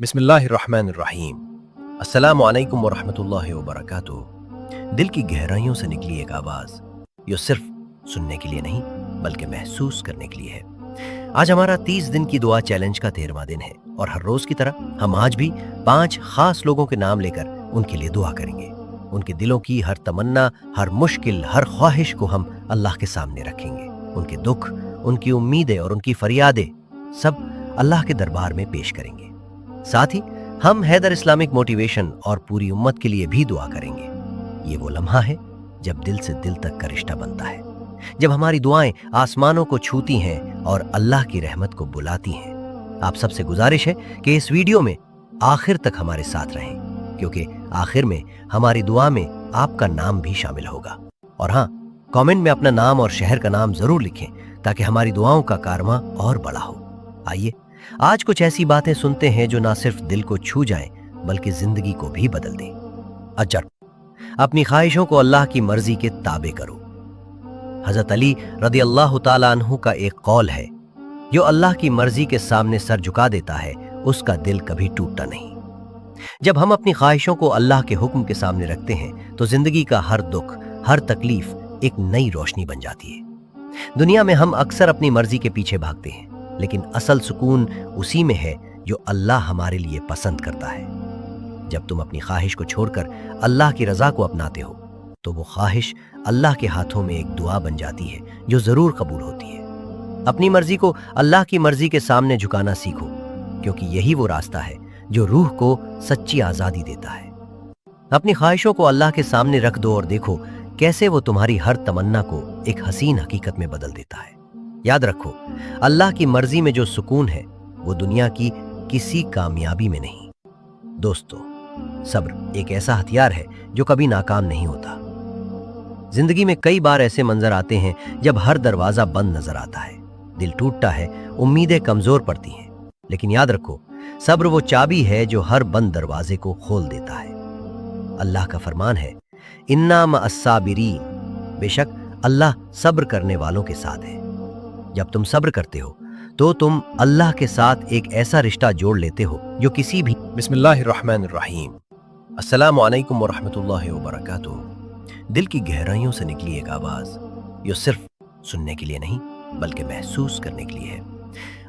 बिस्मिल्लाहिर्रहमानिर्रहीम। अस्सलामु अलैकुम वरहमतुल्लाहि वबरकातुहू। दिल की गहराइयों से निकली एक आवाज़, जो सिर्फ सुनने के लिए नहीं बल्कि महसूस करने के लिए है। आज हमारा 30 दिन की दुआ चैलेंज का 13वां दिन है और हर रोज़ की तरह हम आज भी 5 खास लोगों के नाम लेकर उनके लिए दुआ करेंगे। उनके दिलों की हर तमन्ना, हर मुश्किल, हर ख्वाहिश को हम अल्लाह के सामने रखेंगे। उनके दुख, उनकी उम्मीदें और उनकी फरियादें सब अल्लाह के दरबार में पेश करेंगे। साथ ही हम हैदर इस्लामिक मोटिवेशन और पूरी उम्मत के लिए भी दुआ करेंगे। ये वो लम्हा है जब दिल से दिल तक का रिश्ता बनता है, जब हमारी दुआएं आसमानों को छूती हैं और अल्लाह की रहमत को बुलाती हैं। आप सबसे गुजारिश है कि इस वीडियो में आखिर तक हमारे साथ रहें, क्योंकि आखिर में हमारी दुआ में आपका नाम भी शामिल होगा। और हाँ, कमेंट में अपना नाम और शहर का नाम जरूर लिखें ताकि हमारी दुआओं का कारवां और बड़ा हो। आइए आज कुछ ऐसी बातें सुनते हैं जो ना सिर्फ दिल को छू जाएं बल्कि जिंदगी को भी बदल दें। अजर, अपनी ख्वाहिशों को अल्लाह की मर्जी के ताबे करो। हजरत अली रदी अल्लाह ताला अन्हु का एक कौल है, जो अल्लाह की मर्जी के सामने सर झुका देता है उसका दिल कभी टूटता नहीं। जब हम अपनी ख्वाहिशों को अल्लाह के हुक्म के सामने रखते हैं तो जिंदगी का हर दुख, हर तकलीफ एक नई रोशनी बन जाती है। दुनिया में हम अक्सर अपनी मर्जी के पीछे भागते हैं, लेकिन असल सुकून उसी में है जो अल्लाह हमारे लिए पसंद करता है। जब तुम अपनी ख्वाहिश को छोड़कर अल्लाह की रजा को अपनाते हो तो वो ख्वाहिश अल्लाह के हाथों में एक दुआ बन जाती है जो जरूर कबूल होती है। अपनी मर्जी को अल्लाह की मर्जी के सामने झुकाना सीखो, क्योंकि यही वो रास्ता है जो रूह को सच्ची आजादी देता है। अपनी ख्वाहिशों को अल्लाह के सामने रख दो और देखो कैसे वो तुम्हारी हर तमन्ना को एक हसीन हकीकत में बदल देता है। याद रखो, अल्लाह की मर्जी में जो सुकून है वो दुनिया की किसी कामयाबी में नहीं। दोस्तों, सब्र एक ऐसा हथियार है जो कभी नाकाम नहीं होता। जिंदगी में कई बार ऐसे मंजर आते हैं जब हर दरवाजा बंद नजर आता है, दिल टूटता है, उम्मीदें कमजोर पड़ती हैं, लेकिन याद रखो, सब्र वो चाबी है जो हर बंद दरवाजे को खोल देता है। अल्लाह का फरमान है, इन्ना मअस्साबिरीन, बेशक अल्लाह सब्र करने वालों के साथ है। जब तुम सब्र करते हो तो तुम अल्लाह के साथ एक ऐसा रिश्ता जोड़ लेते हो जो किसी भी बिस्मिल्लाहिर्रहमानिर्रहीम। अस्सलामु अलैकुम वरहमतुल्लाहि वबरकातुहू। दिल की गहराइयों से निकली एक आवाज़, जो सिर्फ सुनने के लिए नहीं बल्कि महसूस करने के लिए है।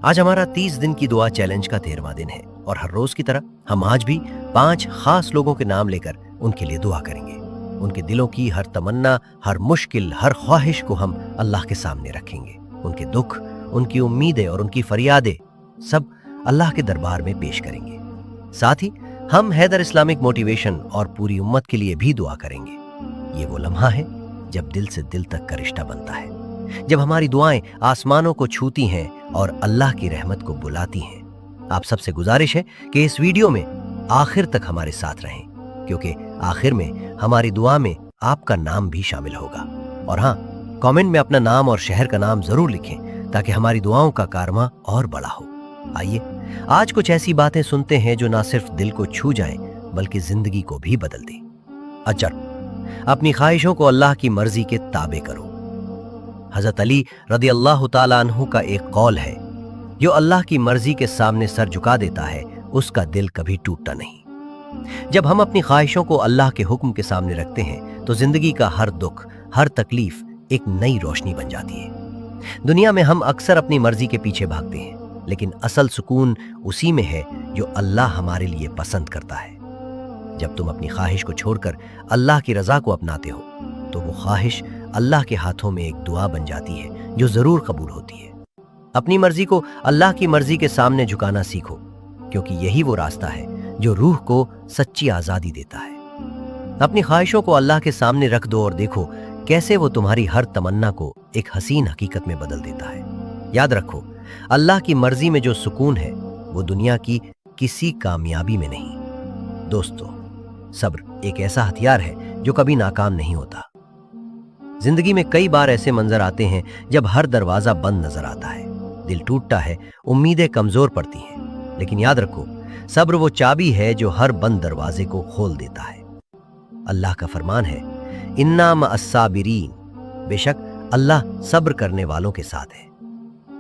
आज हमारा 30 दिन की दुआ चैलेंज का 13वां दिन है और हर रोज की तरह हम आज भी 5 खास लोगों के नाम लेकर उनके लिए दुआ करेंगे। उनके दिलों की हर तमन्ना, हर मुश्किल, हर ख्वाहिश को हम अल्लाह के सामने रखेंगे। उनके दुख, उनकी उम्मीदें और उनकी फरियादें सब अल्लाह के दरबार में पेश करेंगे। साथ ही हम हैदर इस्लामिक मोटिवेशन और पूरी उम्मत के लिए भी दुआ करेंगे। ये वो लम्हा है जब दिल से दिल तक का रिश्ता बनता है, जब हमारी दुआएं आसमानों को छूती हैं और अल्लाह की रहमत को बुलाती हैं। आप सबसे गुजारिश है कि इस वीडियो में आखिर तक हमारे साथ रहें, क्योंकि आखिर में हमारी दुआ में आपका नाम भी शामिल होगा। और हाँ, कमेंट में अपना नाम और शहर का नाम जरूर लिखें ताकि हमारी दुआओं का कारवां और बड़ा हो। आइए आज कुछ ऐसी बातें सुनते हैं जो ना सिर्फ दिल को छू जाएं बल्कि जिंदगी को भी बदल दें। अजर, अपनी ख्वाहिशों को अल्लाह की मर्जी के ताबे करो। हजरत अली रदी अल्लाह ताला अन्हु का एक कौल है, जो अल्लाह की मर्जी के सामने सर झुका देता है उसका दिल कभी टूटता नहीं। जब हम अपनी ख्वाहिशों को अल्लाह के हुक्म के सामने रखते हैं तो जिंदगी का हर दुख, हर तकलीफ एक नई रोशनी बन जाती है। दुनिया में हम अक्सर अपनी मर्जी के पीछे भागते हैं, लेकिन असल सुकून उसी में है जो अल्लाह हमारे लिए पसंद करता है। जब तुम अपनी ख्वाहिश को छोड़कर अल्लाह की रजा को अपनाते हो तो वो ख्वाहिश अल्लाह के हाथों में एक दुआ बन जाती है जो जरूर कबूल होती है। अपनी मर्जी को अल्लाह की मर्जी के सामने झुकाना सीखो, क्योंकि यही वो रास्ता है जो रूह को सच्ची आजादी देता है। अपनी ख्वाहिशों को अल्लाह के सामने रख दो और देखो कैसे वो तुम्हारी हर तमन्ना को एक हसीन हकीकत में बदल देता है। याद रखो, अल्लाह की मर्जी में जो सुकून है वो दुनिया की किसी कामयाबी में नहीं। दोस्तों, सब्र एक ऐसा हथियार है जो कभी नाकाम नहीं होता। जिंदगी में कई बार ऐसे मंजर आते हैं जब हर दरवाजा बंद नजर आता है, दिल टूटता है, उम्मीदें कमजोर पड़ती हैं, लेकिन याद रखो, सब्र वो चाबी है जो हर बंद दरवाजे को खोल देता है। अल्लाह का फरमान है, इन्ना मअस्साबिरीन, बेशक अल्लाह सब्र करने वालों के साथ है।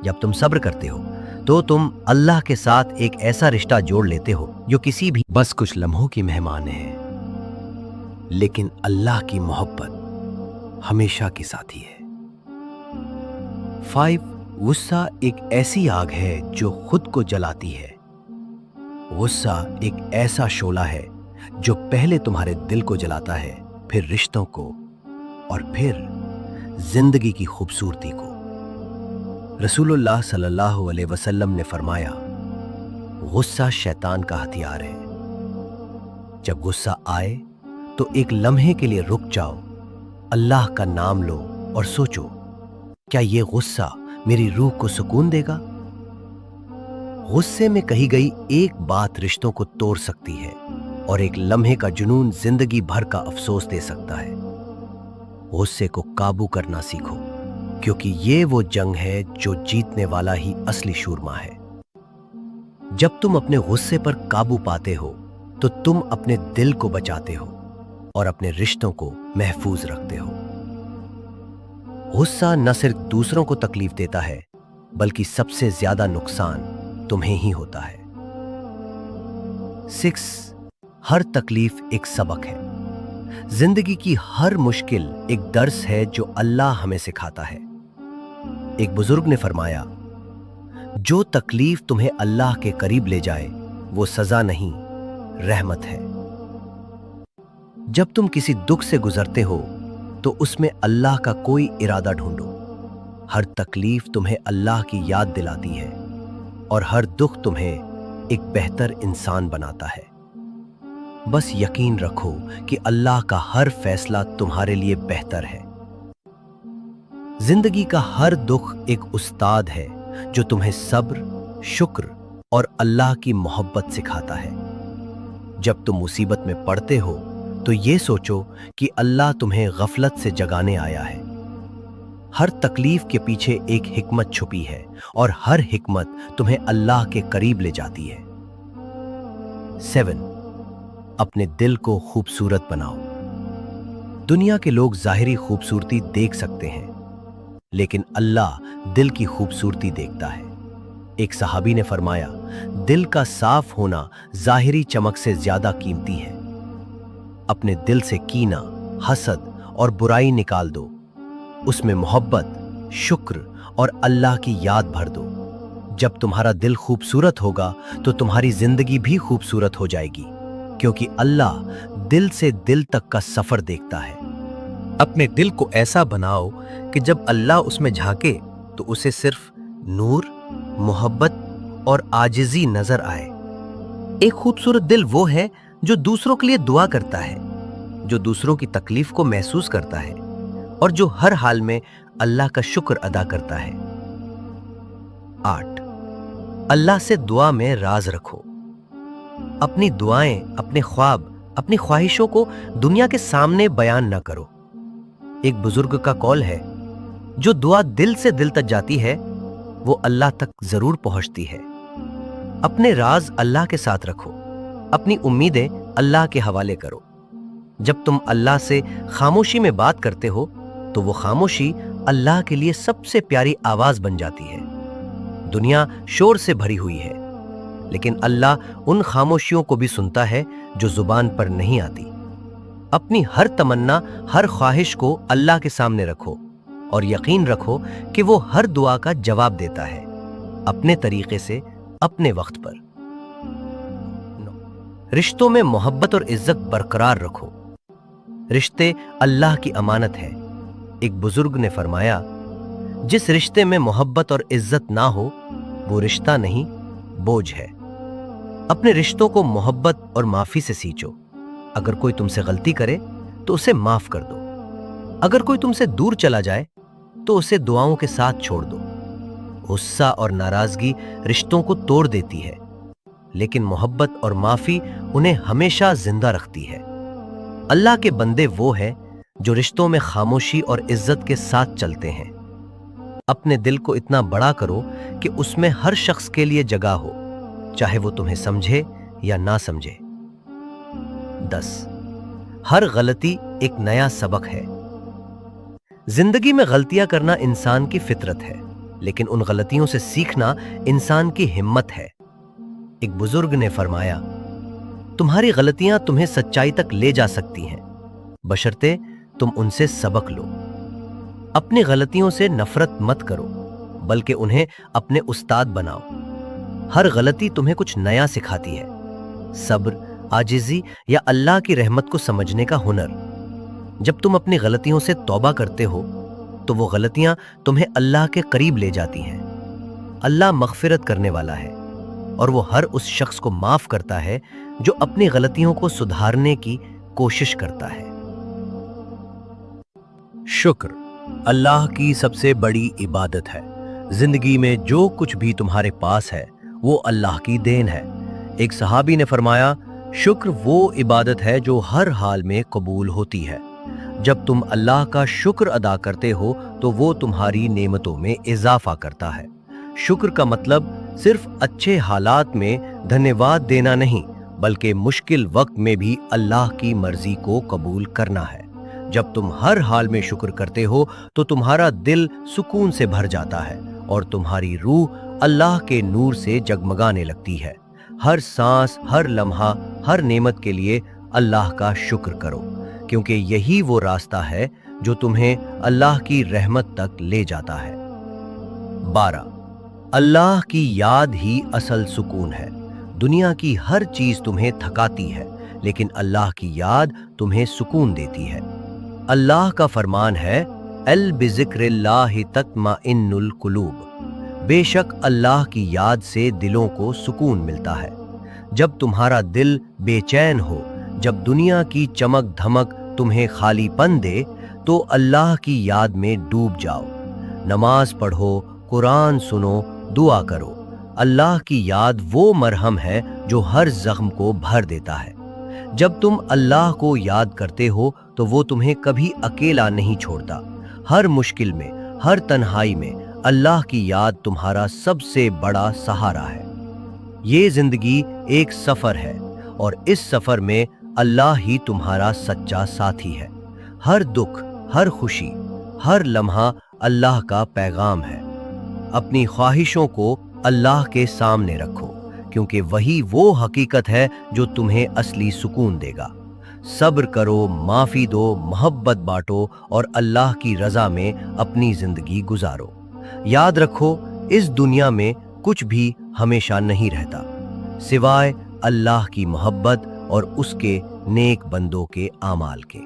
जब तुम सब्र करते हो तो तुम अल्लाह के साथ एक ऐसा रिश्ता जोड़ लेते हो जो किसी भी बस कुछ लम्हों की मेहमान है, लेकिन अल्लाह की मोहब्बत हमेशा की साथी है। 5, गुस्सा एक ऐसी आग है जो खुद को जलाती है। गुस्सा एक ऐसा शोला है जो पहले तुम्हारे दिल को जलाता है, फिर रिश्तों को और फिर जिंदगी की खूबसूरती को। रसूलुल्लाह सल्लल्लाहु अलैहि वसल्लम ने फरमाया, गुस्सा शैतान का हथियार है। जब गुस्सा आए तो एक लम्हे के लिए रुक जाओ, अल्लाह का नाम लो और सोचो, क्या ये गुस्सा मेरी रूह को सुकून देगा? गुस्से में कही गई एक बात रिश्तों को तोड़ सकती है और एक लम्हे का जुनून जिंदगी भर का अफसोस दे सकता है। गुस्से को काबू करना सीखो, क्योंकि ये वो जंग है जो जीतने वाला ही असली शूरमा है। जब तुम अपने गुस्से पर काबू पाते हो तो तुम अपने दिल को बचाते हो और अपने रिश्तों को महफूज रखते हो। गुस्सा न सिर्फ दूसरों को तकलीफ देता है, बल्कि सबसे ज्यादा नुकसान तुम्हें ही होता है। 6, हर तकलीफ एक सबक है। जिंदगी की हर मुश्किल एक दर्स है जो अल्लाह हमें सिखाता है। एक बुजुर्ग ने फरमाया, जो तकलीफ तुम्हें अल्लाह के करीब ले जाए वो सजा नहीं, रहमत है। जब तुम किसी दुख से गुजरते हो तो उसमें अल्लाह का कोई इरादा ढूंढो। हर तकलीफ तुम्हें अल्लाह की याद दिलाती है और हर दुख तुम्हें एक बेहतर इंसान बनाता है। बस यकीन रखो कि अल्लाह का हर फैसला तुम्हारे लिए बेहतर है। जिंदगी का हर दुख एक उस्ताद है जो तुम्हें सब्र, शुक्र और अल्लाह की मोहब्बत सिखाता है। जब तुम मुसीबत में पड़ते हो तो ये सोचो कि अल्लाह तुम्हें गफलत से जगाने आया है। हर तकलीफ के पीछे एक हिकमत छुपी है और हर हिकमत तुम्हें अल्लाह के करीब ले जाती है। 7, अपने दिल को खूबसूरत बनाओ। दुनिया के लोग जाहिरी खूबसूरती देख सकते हैं, लेकिन अल्लाह दिल की खूबसूरती देखता है। एक सहाबी ने फरमाया, दिल का साफ होना जाहिरी चमक से ज्यादा कीमती है। अपने दिल से कीना, हसद और बुराई निकाल दो। उसमें मोहब्बत, शुक्र और अल्लाह की याद भर दो। जब तुम्हारा दिल खूबसूरत होगा तो तुम्हारी जिंदगी भी खूबसूरत हो जाएगी, क्योंकि अल्लाह दिल से दिल तक का सफर देखता है। अपने दिल को ऐसा बनाओ कि जब अल्लाह उसमें झांके तो उसे सिर्फ नूर, मोहब्बत और आजिज़ी नजर आए। एक खूबसूरत दिल वो है जो दूसरों के लिए दुआ करता है, जो दूसरों की तकलीफ को महसूस करता है और जो हर हाल में अल्लाह का शुक्र अदा करता है। 8, अल्लाह से दुआ में राज रखो। अपनी दुआएं, अपने ख्वाब, अपनी ख्वाहिशों को दुनिया के सामने बयान न करो। एक बुजुर्ग का कौल है, जो दुआ दिल से दिल तक जाती है वो अल्लाह तक जरूर पहुंचती है। अपने राज अल्लाह के साथ रखो, अपनी उम्मीदें अल्लाह के हवाले करो। जब तुम अल्लाह से खामोशी में बात करते हो तो वो खामोशी अल्लाह के लिए सबसे प्यारी आवाज बन जाती है। दुनिया शोर से भरी हुई है, लेकिन अल्लाह उन खामोशियों को भी सुनता है जो जुबान पर नहीं आती। अपनी हर तमन्ना, हर ख्वाहिश को अल्लाह के सामने रखो और यकीन रखो कि वो हर दुआ का जवाब देता है, अपने तरीके से, अपने वक्त पर। रिश्तों में मोहब्बत और इज्जत बरकरार रखो। रिश्ते अल्लाह की अमानत है। एक बुजुर्ग ने फरमाया, जिस रिश्ते में मोहब्बत और इज्जत ना हो वो रिश्ता नहीं, बोझ है। अपने रिश्तों को मोहब्बत और माफी से सींचो। अगर कोई तुमसे गलती करे तो उसे माफ कर दो। अगर कोई तुमसे दूर चला जाए तो उसे दुआओं के साथ छोड़ दो। गुस्सा और नाराजगी रिश्तों को तोड़ देती है, लेकिन मोहब्बत और माफी उन्हें हमेशा जिंदा रखती है। अल्लाह के बंदे वो हैं जो रिश्तों में खामोशी और इज्जत के साथ चलते हैं। अपने दिल को इतना बड़ा करो कि उसमें हर शख्स के लिए जगह हो, चाहे वो तुम्हें समझे या ना समझे। 10, हर गलती एक नया सबक है। जिंदगी में गलतियां करना इंसान की फितरत है, लेकिन उन गलतियों से सीखना इंसान की हिम्मत है। एक बुजुर्ग ने फरमाया, तुम्हारी गलतियां तुम्हें सच्चाई तक ले जा सकती हैं, बशर्ते तुम उनसे सबक लो। अपनी गलतियों से नफरत मत करो, बल्कि उन्हें अपने उस्ताद बनाओ। हर गलती तुम्हें कुछ नया सिखाती है, सब्र, आजिज़ी या अल्लाह की रहमत को समझने का हुनर। जब तुम अपनी गलतियों से तौबा करते हो तो वो गलतियां तुम्हें अल्लाह के करीब ले जाती हैं। अल्लाह मग़फ़िरत करने वाला है और वो हर उस शख्स को माफ करता है जो अपनी गलतियों को सुधारने की कोशिश करता है। शुक्र अल्लाह की सबसे बड़ी इबादत है। जिंदगी में जो कुछ भी तुम्हारे पास है वो अल्लाह की देन है। एक सहाबी ने फरमाया, शुक्र वो इबादत है जो हर हाल में कबूल होती है। जब तुम अल्लाह का शुक्र अदा करते हो तो वो तुम्हारी नेमतों में इजाफा करता है। शुक्र का मतलब सिर्फ अच्छे हालात में धन्यवाद देना नहीं, बल्कि मुश्किल वक्त में भी अल्लाह की मर्जी को कबूल करना है। जब तुम हर हाल में शुक्र करते हो तो तुम्हारा दिल सुकून से भर जाता है और तुम्हारी रूह अल्लाह के नूर से जगमगाने लगती है। हर सांस, हर लम्हा, हर नेमत के लिए अल्लाह का शुक्र करो, क्योंकि यही वो रास्ता है जो तुम्हें अल्लाह की रहमत तक ले जाता है। 12. अल्लाह की याद ही असल सुकून है। दुनिया की हर चीज तुम्हें थकाती है, लेकिन अल्लाह की याद तुम्हें सुकून देती है। अल्लाह का फरमान है, अल बिज़िक्रिल्लाहि तत्मइन्नुल कुलूब। बेशक अल्लाह की याद से दिलों को सुकून मिलता है। जब तुम्हारा दिल बेचैन हो, जब दुनिया की चमक धमक तुम्हें खालीपन दे, तो अल्लाह की याद में डूब जाओ। नमाज पढ़ो, कुरान सुनो, दुआ करो। अल्लाह की याद वो मरहम है जो हर जख्म को भर देता है। जब तुम अल्लाह को याद करते हो तो वो तुम्हें कभी अकेला नहीं छोड़ता। हर मुश्किल में, हर तन्हाई में अल्लाह की याद तुम्हारा सबसे बड़ा सहारा है। ये जिंदगी एक सफर है और इस सफर में अल्लाह ही तुम्हारा सच्चा साथी है। हर दुख, हर खुशी, हर लम्हा अल्लाह का पैगाम है। अपनी ख्वाहिशों को अल्लाह के सामने रखो, क्योंकि वही वो हकीकत है जो तुम्हें असली सुकून देगा। सब्र करो, माफी दो, मोहब्बत बांटो और अल्लाह की रजा में अपनी जिंदगी गुजारो। याद रखो, इस दुनिया में कुछ भी हमेशा नहीं रहता, सिवाय अल्लाह की मोहब्बत और उसके नेक बंदों के आमाल के।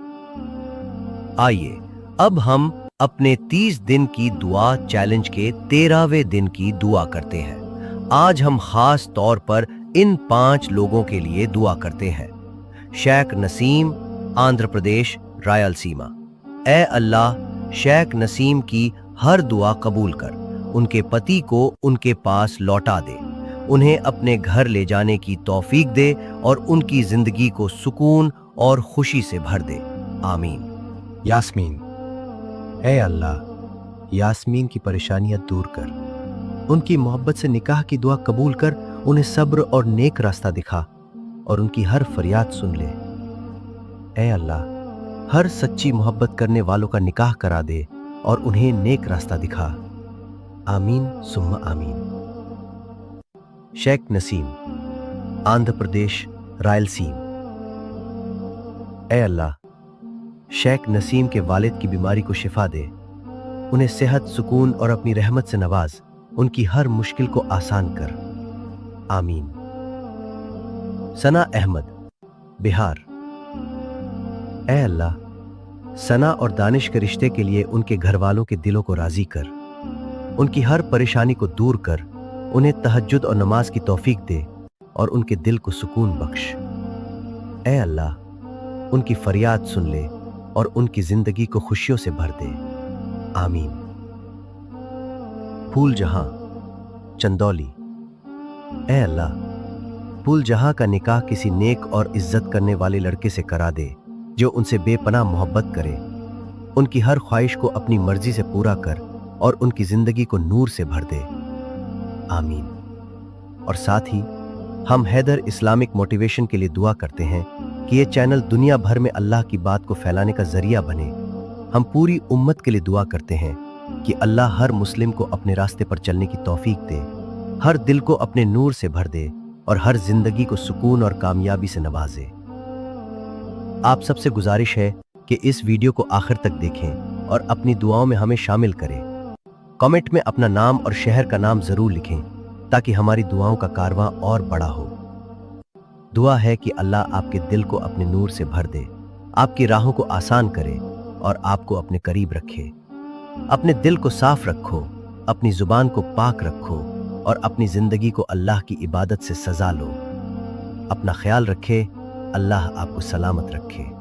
आइए अब हम अपने 30 दिन की दुआ चैलेंज के 13वें दिन की दुआ करते हैं। आज हम खास तौर पर इन 5 लोगों के लिए दुआ करते हैं। शेख नसीम, आंध्र प्रदेश, रायलसीमा। ए अल्लाह, शेख नसीम की हर दुआ कबूल कर, उनके पति को उनके पास लौटा दे, उन्हें अपने घर ले जाने की तौफीक दे और उनकी जिंदगी को सुकून और खुशी से भर दे। आमीन। यास्मीन, ऐ अल्लाह, यास्मीन की परेशानियां दूर कर, उनकी मोहब्बत से निकाह की दुआ कबूल कर, उन्हें सब्र और नेक रास्ता दिखा और उनकी हर फरियाद सुन ले। ऐ अल्लाह, हर सच्ची मोहब्बत करने वालों का निकाह करा दे और उन्हें नेक रास्ता दिखा। आमीन सुम्मा आमीन। शेख नसीम, आंध्र प्रदेश, रायलसीम। ऐ अल्लाह, शेख नसीम के वालिद की बीमारी को शिफा दे, उन्हें सेहत, सुकून और अपनी रहमत से नवाज, उनकी हर मुश्किल को आसान कर। आमीन। सना अहमद, बिहार। ऐ अल्लाह, सना और दानिश के रिश्ते के लिए उनके घर वालों के दिलों को राजी कर, उनकी हर परेशानी को दूर कर, उन्हें तहज्जुद और नमाज की तौफीक दे और उनके दिल को सुकून बख्श। ऐ अल्लाह, उनकी फरियाद सुन ले और उनकी जिंदगी को खुशियों से भर दे। आमीन। फूल जहां, चंदौली। ऐ अल्लाह, फूल जहां का निकाह किसी नेक और इज्जत करने वाले लड़के से करा दे जो उनसे बेपनाह मोहब्बत करे, उनकी हर ख्वाहिश को अपनी मर्जी से पूरा कर और उनकी जिंदगी को नूर से भर दे। आमीन। और साथ ही हम हैदर इस्लामिक मोटिवेशन के लिए दुआ करते हैं कि ये चैनल दुनिया भर में अल्लाह की बात को फैलाने का जरिया बने। हम पूरी उम्मत के लिए दुआ करते हैं कि अल्लाह हर मुस्लिम को अपने रास्ते पर चलने की तौफीक दे, हर दिल को अपने नूर से भर दे और हर जिंदगी को सुकून और कामयाबी से नवाजे। आप सबसे गुजारिश है कि इस वीडियो को आखिर तक देखें और अपनी दुआओं में हमें शामिल करें। कमेंट में अपना नाम और शहर का नाम जरूर लिखें ताकि हमारी दुआओं का कारवां और बड़ा हो। दुआ है कि अल्लाह आपके दिल को अपने नूर से भर दे, आपकी राहों को आसान करे और आपको अपने करीब रखे। अपने दिल को साफ रखो, अपनी जुबान को पाक रखो और अपनी जिंदगी को अल्लाह की इबादत से सजा लो। अपना ख्याल रखे, अल्लाह आपको सलामत रखे।